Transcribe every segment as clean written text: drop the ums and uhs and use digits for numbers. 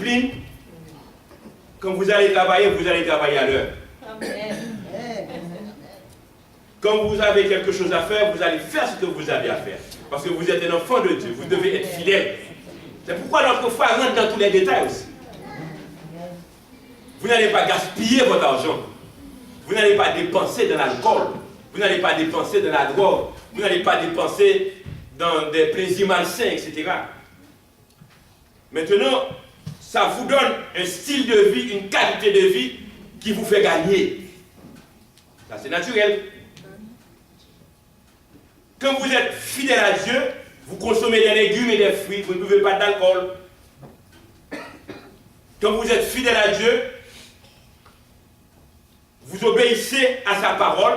discipline. Quand vous allez travailler à l'heure. Quand vous avez quelque chose à faire, vous allez faire ce que vous avez à faire. Parce que vous êtes un enfant de Dieu, vous devez être fidèle. C'est pourquoi notre foi rentre dans tous les détails aussi. Vous n'allez pas gaspiller votre argent. Vous n'allez pas dépenser dans l'alcool. Vous n'allez pas dépenser dans la drogue. Vous n'allez pas dépenser dans des plaisirs malsains, etc. Maintenant, ça vous donne un style de vie, une qualité de vie qui vous fait gagner. Ça, c'est naturel. Quand vous êtes fidèle à Dieu, vous consommez des légumes et des fruits, vous ne buvez pas d'alcool. Quand vous êtes fidèle à Dieu, vous obéissez à sa parole,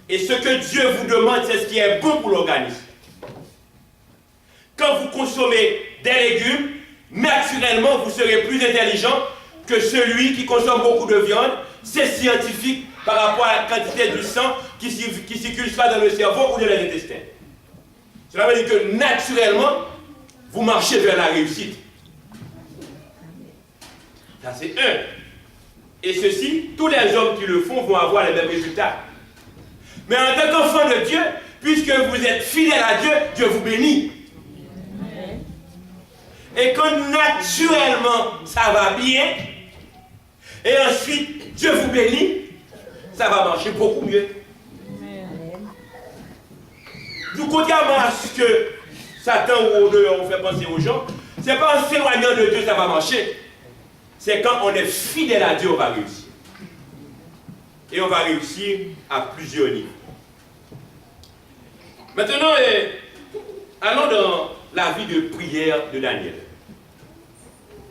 et ce que Dieu vous demande, c'est ce qui est bon pour l'organisme. Quand vous consommez des légumes, naturellement, vous serez plus intelligent que celui qui consomme beaucoup de viande. C'est scientifique par rapport à la quantité du sang qui circule soit dans le cerveau ou dans les intestins. Cela veut dire que naturellement, vous marchez vers la réussite. Ça, c'est un. Et ceci, tous les hommes qui le font vont avoir les mêmes résultats. Mais en tant qu'enfant de Dieu, puisque vous êtes fidèle à Dieu, Dieu vous bénit. Et quand naturellement ça va bien, et ensuite Dieu vous bénit, ça va marcher beaucoup mieux. Du contrairement à ce que Satan ou au-dehors on fait penser aux gens, c'est pas en s'éloignant de Dieu que ça va marcher. C'est quand on est fidèle à Dieu, on va réussir. Et on va réussir à plusieurs niveaux. Maintenant, allons dans la vie de prière de Daniel.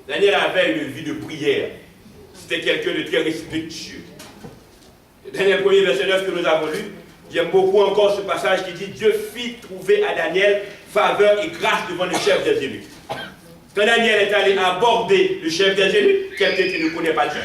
Daniel avait une vie de prière. C'était quelqu'un de très respectueux. Daniel 1er, verset 9 que nous avons lu, j'aime beaucoup encore ce passage qui dit « Dieu fit trouver à Daniel faveur et grâce devant le chef des eunuques. » Quand Daniel est allé aborder le chef des eunuques, quelqu'un qui ne connaît pas Dieu,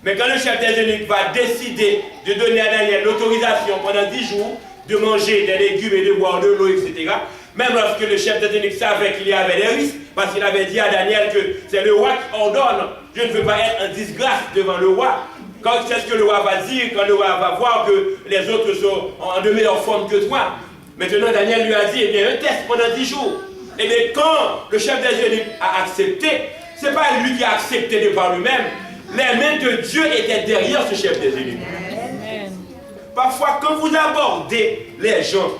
mais quand le chef des eunuques va décider de donner à Daniel l'autorisation pendant 10 jours de manger des légumes et de boire de l'eau, etc., même lorsque le chef des eunuques savait qu'il y avait des risques, parce qu'il avait dit à Daniel que c'est le roi qui ordonne, je ne veux pas être en disgrâce devant le roi. Quand c'est ce que le roi va dire, quand le roi va voir que les autres sont en de meilleure forme que toi. Maintenant, Daniel lui a dit, eh bien, un test pendant 10 jours. Et bien, quand le chef des eunuques a accepté, ce n'est pas lui qui a accepté de par lui-même. Les mains de Dieu étaient derrière ce chef des eunuques. Parfois, quand vous abordez les gens,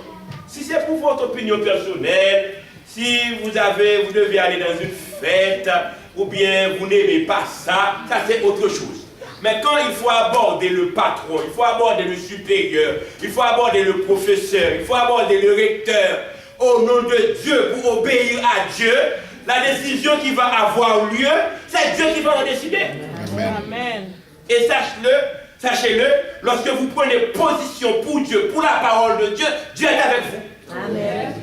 si c'est pour votre opinion personnelle, si vous devez aller dans une fête, ou bien vous n'aimez pas ça, ça c'est autre chose. Mais quand il faut aborder le patron, il faut aborder le supérieur, il faut aborder le professeur, il faut aborder le recteur, au nom de Dieu, pour obéir à Dieu, la décision qui va avoir lieu, c'est Dieu qui va en décider. Amen. Et sachez-le, lorsque vous prenez position pour Dieu, pour la parole de Dieu, Dieu est avec vous. Amen.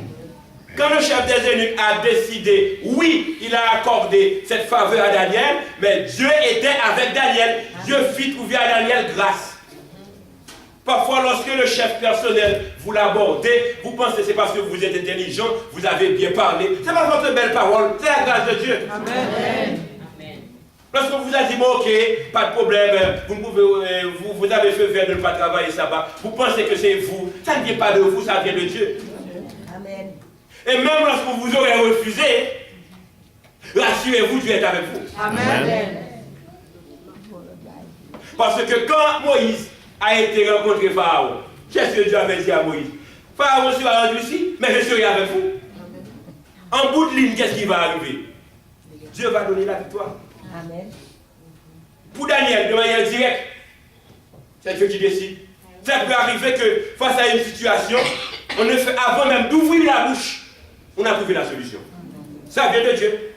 Quand le chef des eunuques a décidé, oui, il a accordé cette faveur à Daniel, mais Dieu était avec Daniel. Dieu fit trouver à Daniel grâce. Parfois, lorsque le chef personnel vous l'abordez, vous pensez que c'est parce que vous êtes intelligent, vous avez bien parlé. Ce n'est pas votre belle parole, c'est la grâce de Dieu. Amen. Lorsque vous avez dit, bon, ok, pas de problème, vous avez fait vert de ne pas travailler ça-bas, vous pensez que c'est vous. Ça ne vient pas de vous, ça vient de Dieu. Amen. Et même lorsque vous aurez refusé, rassurez-vous, Dieu est avec vous. Amen. Parce que quand Moïse a été rencontré Pharaon, qu'est-ce que Dieu avait dit à Moïse? Pharaon sera rendu ici, mais je serai avec vous. En bout de ligne, qu'est-ce qui va arriver? Dieu va donner la victoire. Amen. Pour Daniel, de manière directe, c'est Dieu qui décide. Ça peut arriver que face à une situation, on ne fait avant même d'ouvrir la bouche, on a trouvé la solution. Ça vient de Dieu.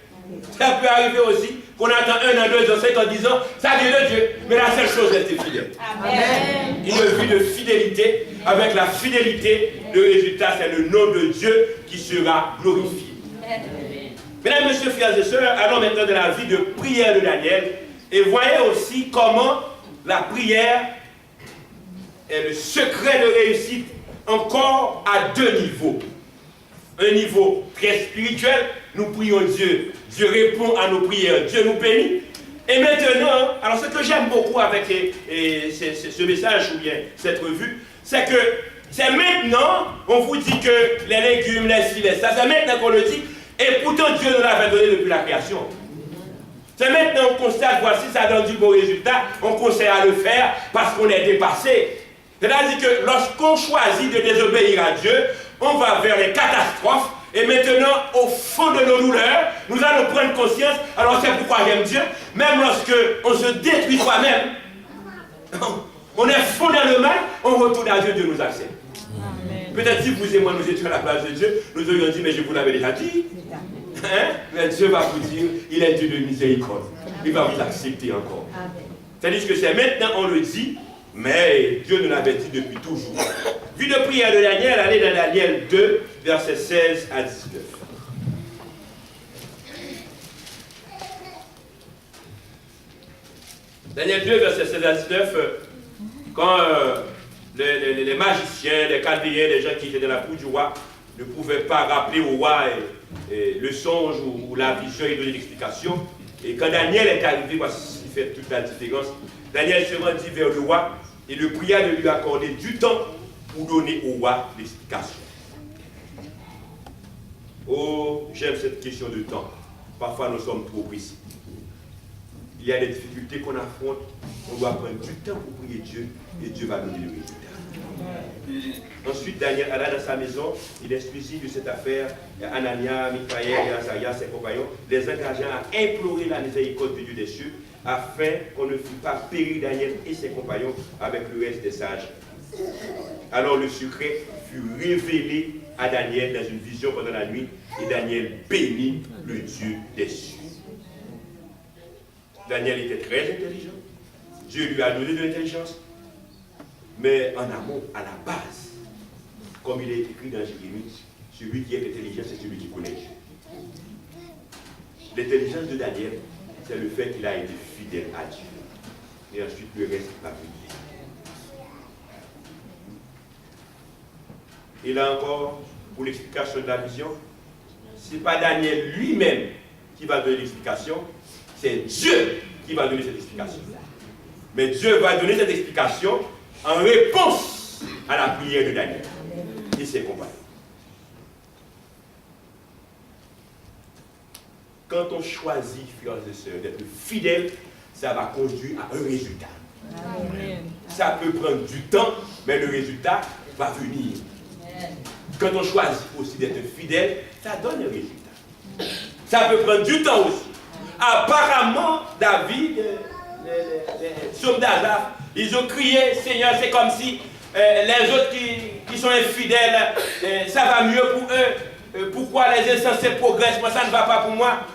Ça peut arriver aussi qu'on attend 1 an, 2 ans, 5 ans, 10 ans, ça vient de Dieu. Mais la seule chose, rester fidèle. Amen. Une vie de fidélité. Avec la fidélité, le résultat, c'est le nom de Dieu qui sera glorifié. Amen. Mesdames, messieurs, frères et sœurs, allons maintenant dans la vie de prière de Daniel et voyez aussi comment la prière est le secret de réussite encore à 2 niveaux. un niveau très spirituel, nous prions Dieu. Dieu répond à nos prières. Dieu nous bénit. Et maintenant, alors ce que j'aime beaucoup avec ce message ou bien cette revue, c'est que c'est maintenant, on vous dit que les légumes, les filets, ça c'est maintenant qu'on le dit, et pourtant Dieu nous l'avait donné depuis la création. C'est maintenant qu'on constate, voici, ça donne du bon résultat, on conseille à le faire parce qu'on est dépassé. C'est-à-dire que lorsqu'on choisit de désobéir à Dieu, on va vers les catastrophes. Et maintenant, au fond de nos douleurs, nous allons prendre conscience. Alors c'est pourquoi j'aime Dieu. Même lorsque on se détruit soi-même, on est fond dans le mal, on retourne à Dieu, Dieu nous accepte. Peut-être si vous et moi nous étions à la place de Dieu, nous aurions dit, mais je vous l'avais déjà dit. Hein? Mais Dieu va vous dire, il est Dieu de miséricorde. Il va vous accepter encore. C'est-à-dire que c'est maintenant, on le dit, mais Dieu nous l'avait dit depuis toujours. Vie de prière de Daniel, allez dans Daniel 2, versets 16 à 19. Daniel 2, versets 16 à 19, quand les magiciens, les chaldéens, les gens qui étaient dans la cour du roi, ne pouvaient pas rappeler au roi le songe ou la vision et donner l'explication. Et quand Daniel est arrivé, voici ce qui fait toute la différence. Daniel se rendit vers le roi et le pria de lui accorder du temps pour donner au roi l'explication. Oh, j'aime cette question de temps. Parfois, nous sommes trop précis. Il y a des difficultés qu'on affronte. On doit prendre du temps pour prier Dieu et Dieu va donner le résultat. Ensuite, Daniel alla dans sa maison. Il instruisit de cette affaire Anania, Michaël et Azaria, ses compagnons, les engageant à implorer la miséricorde du Dieu des cieux afin qu'on ne fût pas périr Daniel et ses compagnons avec le reste des sages. Alors le secret fut révélé à Daniel dans une vision pendant la nuit et Daniel bénit le Dieu des cieux. Daniel était très intelligent. Dieu lui a donné de l'intelligence. Mais en amont, à la base, comme il est écrit dans Jérémie, celui qui est intelligent, c'est celui qui connaît Dieu. L'intelligence de Daniel, c'est le fait qu'il a été fidèle à Dieu. Et ensuite, le reste va venir. Et là encore, pour l'explication de la vision, ce n'est pas Daniel lui-même qui va donner l'explication, c'est Dieu qui va donner cette explication. Mais Dieu va donner cette explication en réponse à la prière de Daniel et ses compagnons. Quand on choisit, frères et sœurs, d'être fidèle, ça va conduire à un résultat. Amen. Ça peut prendre du temps, mais le résultat va venir. Quand on choisit aussi d'être fidèle, ça donne un résultat. Ça peut prendre du temps aussi. Apparemment, David, les psaumes d'Asaph, ils ont crié, Seigneur, c'est comme si les autres qui sont infidèles, ça va mieux pour eux. Pourquoi les insensés progressent? Moi, ça ne va pas pour moi.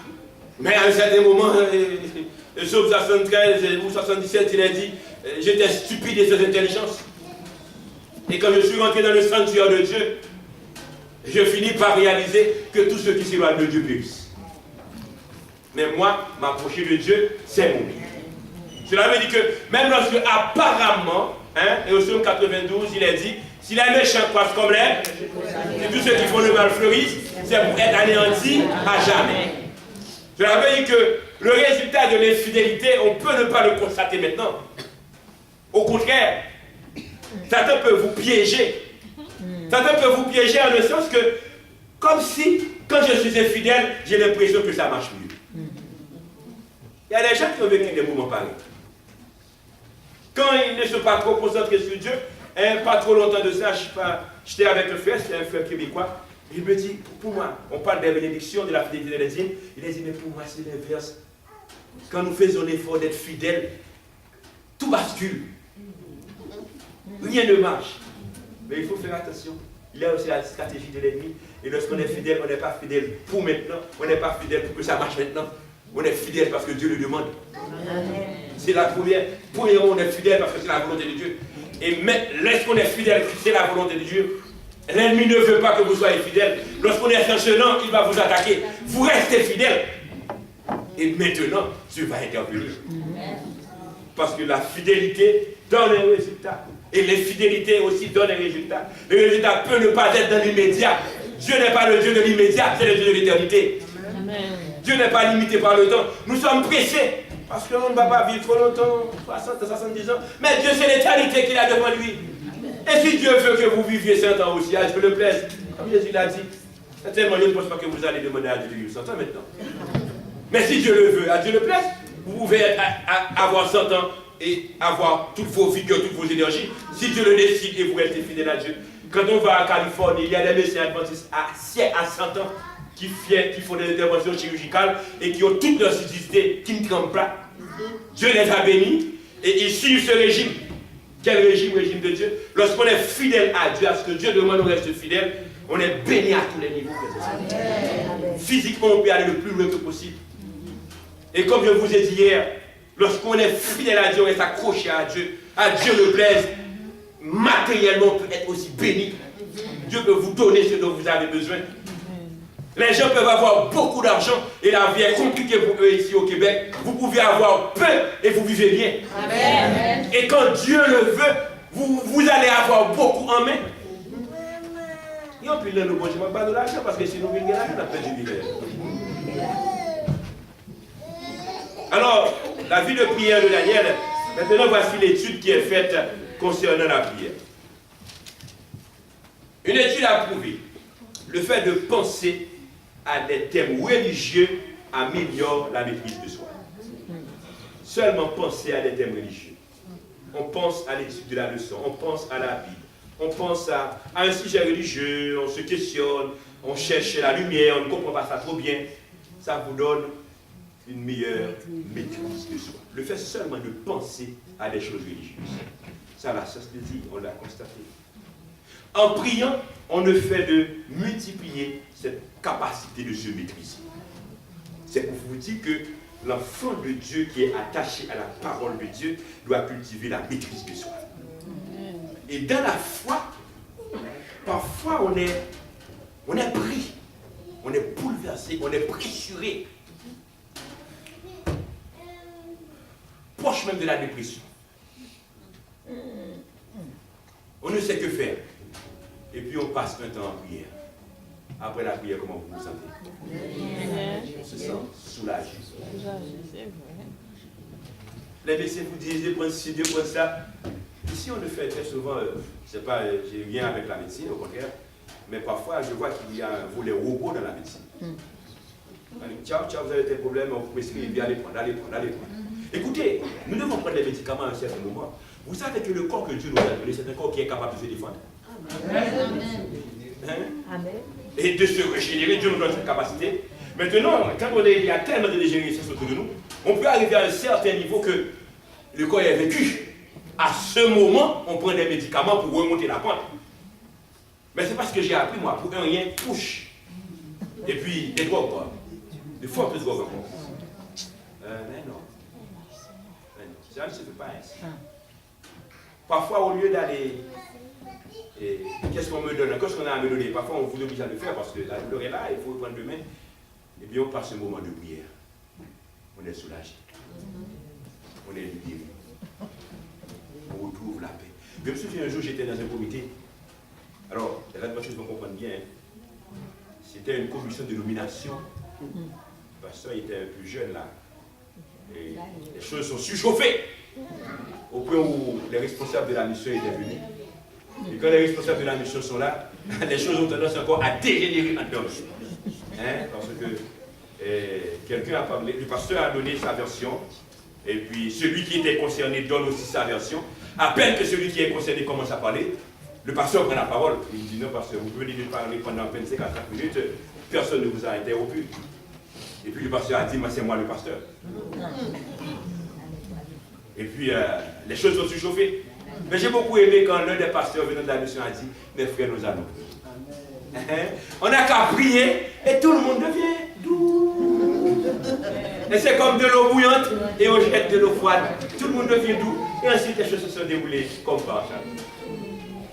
Mais à un certain moment, le psaume 73 ou 77, il a dit, j'étais stupide et sans intelligence. Et quand je suis rentré dans le sanctuaire de Dieu, je finis par réaliser que tous ceux qui s'éloignent de Dieu périssent. Mais moi, m'approcher de Dieu, c'est mon but. Cela veut dire que même lorsque apparemment, et au psaume 92, il est dit, si les méchants croissent comme l'herbe, et tous ceux qui font le mal fleurissent, c'est pour être anéantis à jamais. Cela veut dire que le résultat de l'infidélité, on peut ne pas le constater maintenant. Au contraire, Satan peut vous piéger. Satan peut vous piéger en le sens que, comme si, quand je suis infidèle, j'ai l'impression que ça marche mieux. Il y a des gens qui ont vécu des moments pareils. Quand ils ne sont pas trop concentrés sur Dieu, pas trop longtemps de ça, j'étais avec un frère, c'était un frère québécois, il me dit, pour moi, on parle des bénédictions, de la fidélité des dîmes, il a dit, mais pour moi c'est l'inverse. Quand nous faisons l'effort d'être fidèles, tout bascule. Rien ne marche. Mais il faut faire attention. Il y a aussi la stratégie de l'ennemi. Et lorsqu'on est fidèle, on n'est pas fidèle pour maintenant. On n'est pas fidèle pour que ça marche maintenant. On est fidèle parce que Dieu le demande. C'est la première. Premièrement, on est fidèle parce que c'est la volonté de Dieu. Et lorsqu'on est fidèle, c'est la volonté de Dieu. L'ennemi ne veut pas que vous soyez fidèle. Lorsqu'on est chancelant, il va vous attaquer. Vous restez fidèle. Et maintenant, Dieu va intervenir. Parce que la fidélité donne un résultat. Et l'infidélité aussi donne un résultat. Le résultat peut ne pas être dans l'immédiat. Dieu n'est pas le Dieu de l'immédiat, c'est le Dieu de l'éternité. Dieu n'est pas limité par le temps. Nous sommes pressés. Parce qu'on ne va pas vivre trop longtemps, 60, 70 ans. Mais Dieu, c'est l'éternité qu'il a devant lui. Et si Dieu veut que vous viviez 100 ans aussi, à Dieu le plaise, comme Jésus l'a dit, certainement, je ne pense pas que vous allez demander à Dieu de vivre 100 ans maintenant. Mais si Dieu le veut, à Dieu le plaise, vous pouvez avoir 100 ans et avoir toutes vos vigueurs, toutes vos énergies, si Dieu le décide et vous restez fidèle à Dieu. Quand on va en Californie, il y a des médecins adventistes à 100 ans qui font des interventions chirurgicales et qui ont toute leur subsistance, qui ne tremblent pas. Dieu les a bénis et ils suivent ce régime. Quel régime? Régime de Dieu. Lorsqu'on est fidèle à Dieu, à ce que Dieu demande, on reste fidèle, on est béni à tous les niveaux. Physiquement, on peut aller le plus loin que possible. Et comme je vous ai dit hier, lorsqu'on est fidèle à Dieu, on reste accroché à Dieu le plaise, matériellement on peut être aussi béni. Dieu peut vous donner ce dont vous avez besoin. Les gens peuvent avoir beaucoup d'argent et la vie est compliquée pour eux ici au Québec. Vous pouvez avoir peu et vous vivez bien. Amen. Et quand Dieu le veut, vous allez avoir beaucoup en main. Et on peut dire, nous ne pas de l'argent parce que si nous vivons l'argent, on a perdu du vivre. Alors, la vie de prière de Daniel, maintenant voici l'étude qui est faite concernant la prière. Une étude a prouvé le fait de penser à des thèmes religieux améliore la maîtrise de soi. Seulement penser à des thèmes religieux. On pense à l'étude de la leçon, on pense à la Bible, on pense à un sujet religieux, on se questionne, on cherche la lumière, on ne comprend pas ça trop bien. Ça vous donne une meilleure maîtrise de soi. Le fait seulement de penser à des choses religieuses. Ça, la science le dit, on l'a constaté. En priant, on ne fait de multiplier cette capacité de se maîtriser. C'est pour vous dire que l'enfant de Dieu qui est attaché à la parole de Dieu doit cultiver la maîtrise de soi. Et dans la foi, parfois on est pris, on est bouleversé, on est pressuré, proche même de la dépression. On ne sait que faire. Et puis on passe un temps en prière. Après la prière, comment vous vous sentez? On se sent soulagé. Les médecins vous disent de prendre ci, de prendre ça. Ici, on le fait très souvent, je ne sais pas, j'ai rien avec la médecine, au contraire, mais parfois, je vois qu'il y a un volet robot dans la médecine. On dit, ciao, ciao, vous avez des problèmes, on vous prescrit, allez prendre, allez prendre, allez prendre. Écoutez, nous devons prendre les médicaments à un certain moment. Vous savez que le corps que Dieu nous a donné, c'est un corps qui est capable de se défendre. Hein? Et de se régénérer, Dieu nous donne cette capacité. Maintenant, quand il y a tellement de dégénérescence autour de nous, on peut arriver à un certain niveau que le corps est vécu. À ce moment, on prend des médicaments pour remonter la pente. Mais c'est parce que j'ai appris, moi, pour un rien, touche. Et puis, des drogues, quoi. Des fortes drogues encore. Mais non. Ça ne se fait pas ainsi. Parfois, au lieu d'aller... qu'est-ce qu'on me donne? Qu'est-ce qu'on a à me donner? Parfois, on vous oblige à le faire parce que la douleur est là, il faut le prendre demain. Et bien, on passe un moment de prière. On est soulagé. On est libéré. On retrouve la paix. Je me souviens un jour, j'étais dans un comité. Alors, les adventistes vont comprendre bien. C'était une commission de nomination. Le pasteur était un peu jeune là. Et les choses sont surchauffées. Au point où les responsables de la mission étaient venus. Et quand les responsables de la mission sont là, les choses ont tendance encore à dégénérer en termes. Parce que quelqu'un a parlé, le pasteur a donné sa version, et puis celui qui était concerné donne aussi sa version. À peine que celui qui est concerné commence à parler, le pasteur prend la parole. Il dit non, pasteur, vous venez de parler pendant 25 à 30 minutes, personne ne vous a interrompu. Et puis le pasteur a dit, moi c'est moi le pasteur. Et puis les choses sont surchauffées. Mais j'ai beaucoup aimé quand l'un des pasteurs venant de la mission a dit, mes frères, nous allons. On n'a qu'à prier et tout le monde devient doux. Et c'est comme de l'eau bouillante et on jette de l'eau froide. Tout le monde devient doux et ensuite les choses se sont déroulées comme par hasard.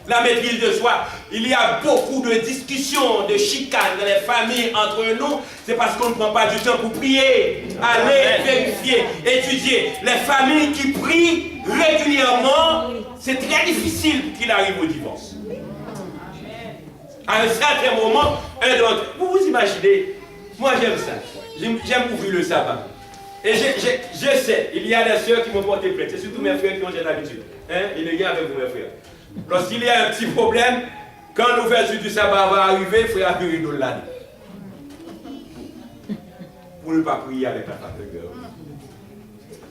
La maîtrise de soi. Il y a beaucoup de discussions, de chicanes dans les familles entre nous. C'est parce qu'on ne prend pas du temps pour prier. Allez vérifier, étudier. Les familles qui prient régulièrement, c'est très difficile qu'il arrive au divorce. À un certain moment, vous vous imaginez, moi j'aime ça. J'aime ouvrir le sabbat. Et je sais, il y a des sœurs qui m'ont porté plainte. C'est surtout mes frères qui ont cette habitude. Hein? Il est bien avec vous, mes frères. Lorsqu'il y a un petit problème, quand l'ouverture du sabbat va arriver, il faudra que nous l'année. Pour ne pas prier avec la femme de cœur.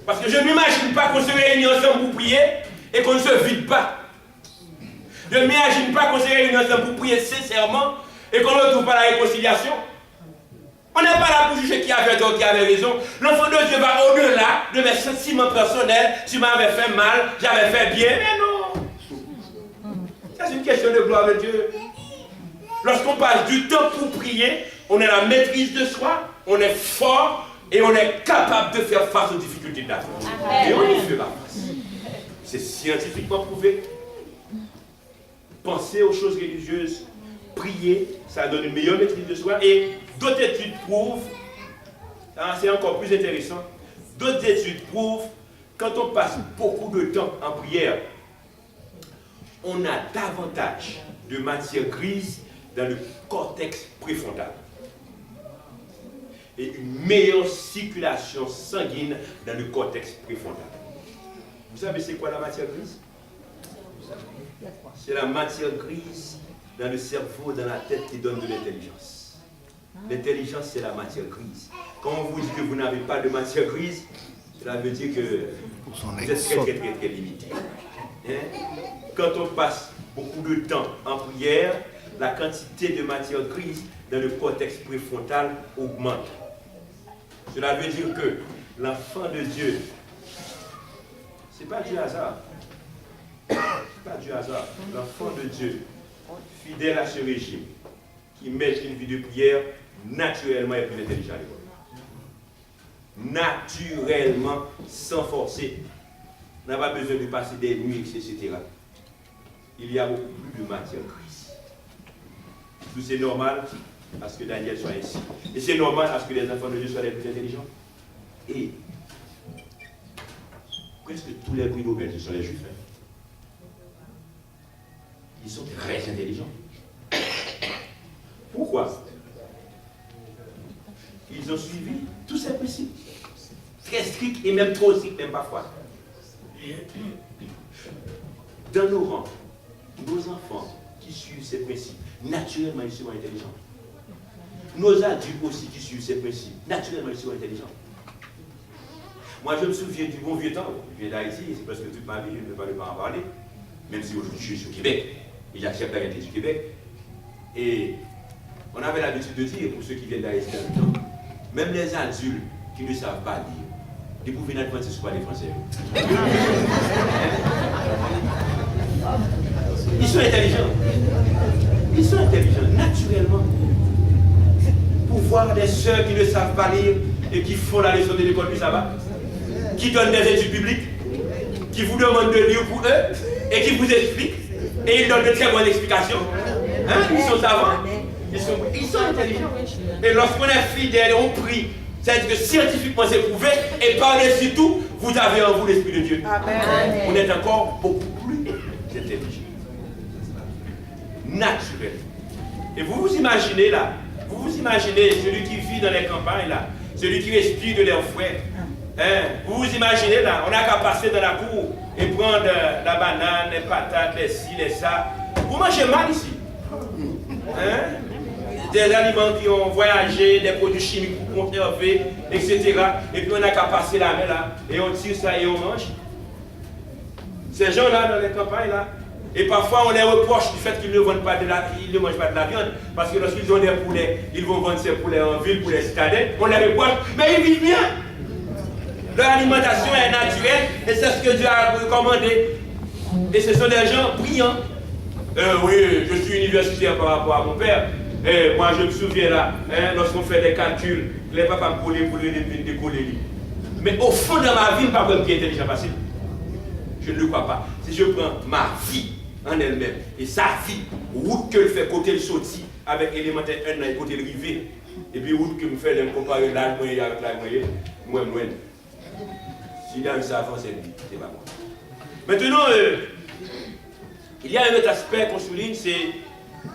Parce que je ne m'imagine pas qu'on se réunit ensemble pour prier et qu'on ne se vide pas. Je ne m'imagine pas qu'on se réunit ensemble pour prier sincèrement et qu'on ne retrouve pas la réconciliation. On n'est pas là pour juger qui avait tort, qui avait raison. L'enfant de Dieu va au-delà de mes sentiments personnels. Tu m'avais fait mal, j'avais fait bien. Mais non. Ça, c'est une question de gloire de Dieu. Lorsqu'on passe du temps pour prier, on a la maîtrise de soi, on est fort et on est capable de faire face aux difficultés de la vie. Et on y fait la face. C'est scientifiquement prouvé. Penser aux choses religieuses, prier, ça donne une meilleure maîtrise de soi. Et d'autres études prouvent, c'est encore plus intéressant, d'autres études prouvent, quand on passe beaucoup de temps en prière, on a davantage de matière grise dans le cortex préfrontal. Et une meilleure circulation sanguine dans le cortex préfrontal. Vous savez c'est quoi la matière grise? C'est la matière grise dans le cerveau, dans la tête qui donne de l'intelligence. L'intelligence, c'est la matière grise. Quand on vous dit que vous n'avez pas de matière grise, cela veut dire que vous êtes très limité. Hein? Quand on passe beaucoup de temps en prière, la quantité de matière grise dans le cortex préfrontal augmente. Cela veut dire que l'enfant de Dieu, ce n'est pas du hasard. Pas du hasard. L'enfant de Dieu, fidèle à ce régime, qui mène une vie de prière, naturellement est plus intelligent à l'école. Naturellement, sans forcer. On n'a pas besoin de passer des nuits, etc. Il y a beaucoup plus de matière grise. Tout c'est normal parce que Daniel soit ainsi. Et c'est normal parce que les enfants de Dieu soient les plus intelligents. Et presque tous les primo-belges sont les juifs. Hein. Ils sont très intelligents. Pourquoi? Ils ont suivi tous ces principes. Très stricts et même trop stricts, même parfois. Dans nos rangs, nos enfants qui suivent ces principes, naturellement ils seront intelligents. Nos adultes aussi qui suivent ces principes, naturellement ils seront intelligents. Moi je me souviens du bon vieux temps, je viens d'Haïti, c'est presque toute ma vie, je ne peux pas en parler, même si aujourd'hui je suis au Québec, et j'accepte la réalité du Québec. Et on avait l'habitude de dire, pour ceux qui viennent d'Haïti dans le temps, même les adultes qui ne savent pas lire, ils pouvaient n'être ce soit les Français. Ils sont intelligents. Ils sont intelligents, naturellement. Pour voir des sœurs qui ne savent pas lire et qui font la leçon de l'école du sabbat, qui donnent des études bibliques, qui vous demandent de lire pour eux et qui vous expliquent, et ils donnent de très bonnes explications. Hein? Ils sont savants. Ils sont intelligents. Et lorsqu'on est fidèle et on prie, c'est-à-dire que scientifiquement c'est prouvé, et par-dessus tout, vous avez en vous l'Esprit de Dieu. Amen. Vous êtes encore beaucoup plus intelligent. Naturel. Et vous vous imaginez là, vous vous imaginez celui qui vit dans les campagnes là, celui qui respire de l'air frais. Hein? Vous vous imaginez là, on n'a qu'à passer dans la cour et prendre la banane, les patates, les ci, les ça. Vous mangez mal ici. Hein? Des aliments qui ont voyagé, des produits chimiques pour conserver, etc. Et puis on n'a qu'à passer la main là, et on tire ça et on mange. Ces gens-là dans les campagnes là, et parfois on les reproche du fait qu'ils ne vendent pas de la, ils ne mangent pas de la viande, parce que lorsqu'ils ont des poulets, ils vont vendre ces poulets en ville pour les citadins, on les reproche, mais ils vivent bien. Leur alimentation est naturelle, et c'est ce que Dieu a recommandé. Et ce sont des gens brillants. Oui, je suis universitaire par rapport à mon père. Et moi, je me souviens là, hein, lorsqu'on fait des calculs, les papas me collaient pour les décoller. Mais au fond de ma vie, je ne pas vraiment intelligent facile. Je ne le crois pas. Si je prends ma vie en elle-même, et sa vie, route que le fait côté le sorti, avec élémentaire 1 et côté le rivé, et puis route que me fait me comparer l'âge moyen avec l'âge moyen, moins. S'il y a un savant, c'est lui, c'est pas moi. Maintenant, il y a un autre aspect qu'on souligne, c'est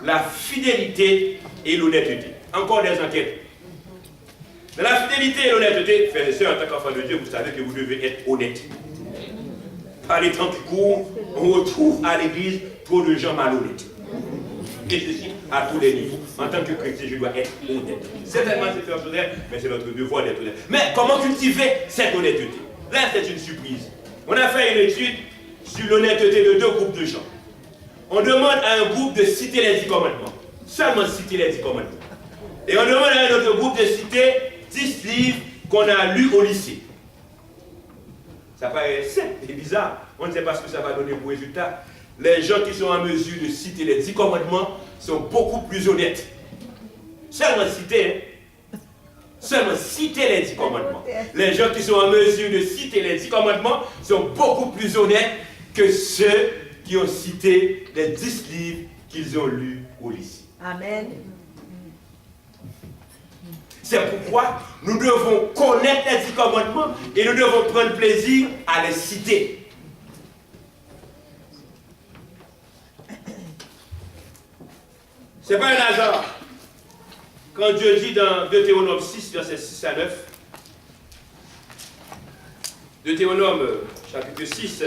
la fidélité et l'honnêteté. Encore des enquêtes. Dans la fidélité et l'honnêteté, frères et sœurs, en tant qu'enfants de Dieu, vous savez que vous devez être honnête. Par les temps qui courent, on retrouve à l'église trop de gens malhonnêtes. Et ceci à tous les niveaux. En tant que chrétien, je dois être honnête. Certainement, c'est faire honnête, mais c'est notre devoir d'être honnête. Mais comment cultiver cette honnêteté? Là, c'est une surprise. On a fait une étude sur l'honnêteté de 2 groupes de gens. On demande à un groupe de citer les 10 commandements. Seulement citer les 10 commandements. Et on demande à un autre groupe de citer 10 livres qu'on a lus au lycée. Ça paraît simple et bizarre. On ne sait pas ce que ça va donner pour résultat. Les gens qui sont en mesure de citer les 10 commandements sont beaucoup plus honnêtes. Seulement citer, hein? Seulement citer les 10 commandements. Les gens qui sont en mesure de citer les 10 commandements sont beaucoup plus honnêtes que ceux qui ont cité les 10 livres qu'ils ont lus au lycée. Amen. C'est pourquoi nous devons connaître les 10 commandements et nous devons prendre plaisir à les citer. Ce n'est pas un hasard. Quand Dieu dit dans Deutéronome 6, versets 6 à 9, Deutéronome chapitre 6,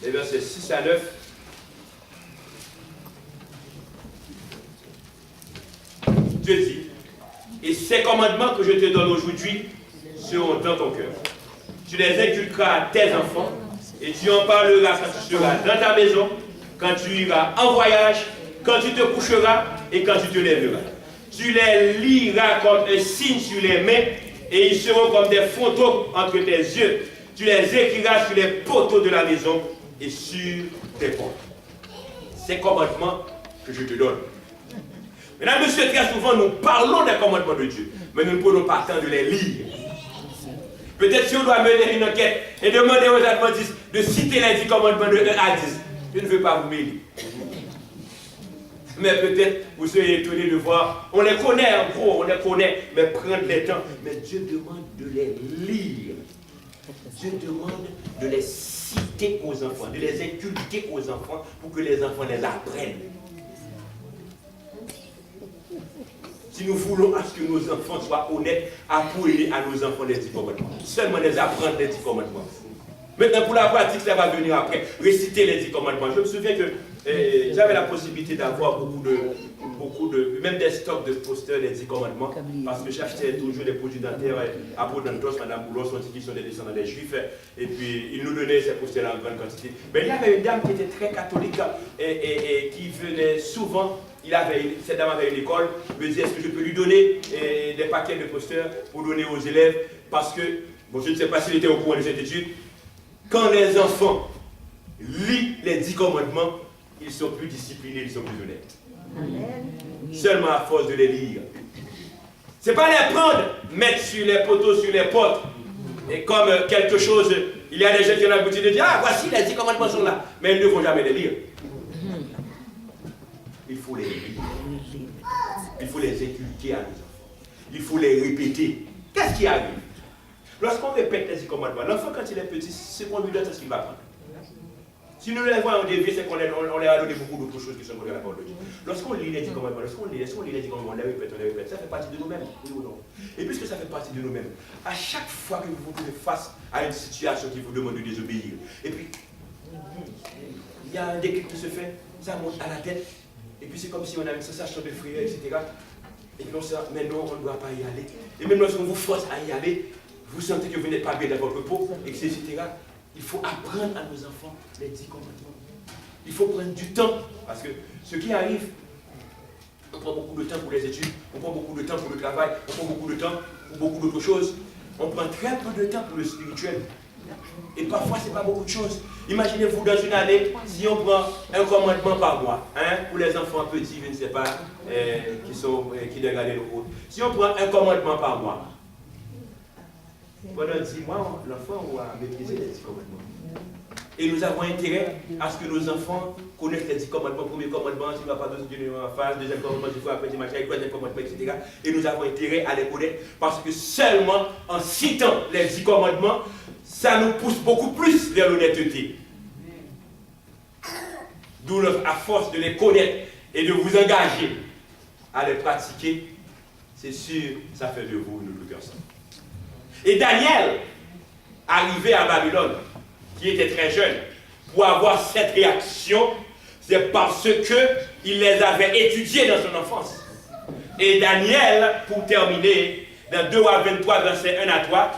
les versets 6 à 9, Dieu dit, et ces commandements que je te donne aujourd'hui seront dans ton cœur. Tu les inculqueras à tes enfants et tu en parleras quand tu seras dans ta maison, quand tu iras en voyage, quand tu te coucheras et quand tu te lèveras. Tu les liras comme un signe sur les mains et ils seront comme des photos entre tes yeux. Tu les écriras sur les poteaux de la maison et sur tes portes. Ces commandements que je te donne. Mesdames, messieurs, très souvent nous parlons des commandements de Dieu, mais nous ne prenons pas le temps de les lire. Peut-être si on doit mener une enquête et demander aux adventistes de citer les 10 commandements de 1 à 10, je ne veux pas vous mêler. Mais peut-être vous serez étonnés de voir, on les connaît en gros, on les connaît, mais prendre le temps. Mais Dieu demande de les lire. Dieu demande de les citer aux enfants, de les inculquer aux enfants pour que les enfants les apprennent. Si nous voulons à ce que nos enfants soient honnêtes, apprenez à nos enfants les 10 commandements. Seulement les apprendre les 10 commandements. Maintenant, pour la pratique, ça va venir après. Réciter les 10 commandements. Je me souviens que j'avais la possibilité d'avoir beaucoup de, même des stocks de posters des 10 commandements, parce que j'achetais toujours des produits dentaires à Pau-d'Antos, Madame Boulon, qui sont des descendants des Juifs, et puis ils nous donnaient ces posters en grande quantité. Mais il y avait une dame qui était très catholique et qui venait souvent. Cette dame avait une école, me dit, est-ce que je peux lui donner des paquets de posters pour donner aux élèves? Parce que, bon, je ne sais pas s'il était au courant de cette étude, quand les enfants lisent les 10 commandements, ils sont plus disciplinés, ils sont plus honnêtes. Amen. Seulement à force de les lire. Ce n'est pas les prendre, mettre sur les poteaux, sur les portes, et comme quelque chose, il y a des gens qui ont l'habitude de dire, ah, voici les 10 commandements sont là, mais ils ne vont jamais les lire. Il faut les lire. Il faut les inculquer à nos enfants. Il faut les répéter. Qu'est-ce qui arrive? Lorsqu'on répète les 10 commandements, l'enfant quand il est petit, ce qu'on lui donne, c'est ce qu'il va apprendre. Si nous les voyons dévier, c'est qu'on leur a donné beaucoup d'autres choses qui sont contre la parole de Dieu. Lorsqu'on lit les 10 commandements, lorsqu'on lit les 10 commandements, on les répète, ça fait partie de nous-mêmes, oui ou non? Et puisque ça fait partie de nous-mêmes, à chaque fois que vous vous trouvez face à une situation qui vous demande de désobéir, et puis, il y a un déclic qui se fait, ça monte à la tête, et puis c'est comme si on avait une sensation de frayeur, etc. Et puis on se dit, mais non, on ne doit pas y aller. Et même lorsqu'on vous force à y aller, vous sentez que vous n'êtes pas bien dans votre peau, etc. Il faut apprendre à nos enfants les 10 commandements. Il faut prendre du temps, parce que ce qui arrive, on prend beaucoup de temps pour les études, on prend beaucoup de temps pour le travail, on prend beaucoup de temps pour beaucoup d'autres choses. On prend très peu de temps pour le spirituel. Et parfois, ce n'est pas beaucoup de choses. Imaginez-vous dans une année, si on prend un commandement par mois, hein, pour les enfants petits, je ne sais pas, qui dégradent le route. Si on prend un commandement par mois, pendant 10 mois, l'enfant va maîtriser les 10 commandements. Et nous avons intérêt à ce que nos enfants connaissent les 10 commandements. Premier commandement, tu ne vas pas donner en face. Deuxième commandement, tu vas apprendre machin. Troisième commandement, etc. Et nous avons intérêt à les connaître parce que seulement en citant les 10 commandements, ça nous pousse beaucoup plus vers l'honnêteté. D'où à force de les connaître et de vous engager à les pratiquer, c'est sûr, ça fait de vous une autre personne. Et Daniel, arrivé à Babylone, qui était très jeune, pour avoir cette réaction, c'est parce qu'il les avait étudiés dans son enfance. Et Daniel, pour terminer, dans 2 à 23, verset 1 à 3,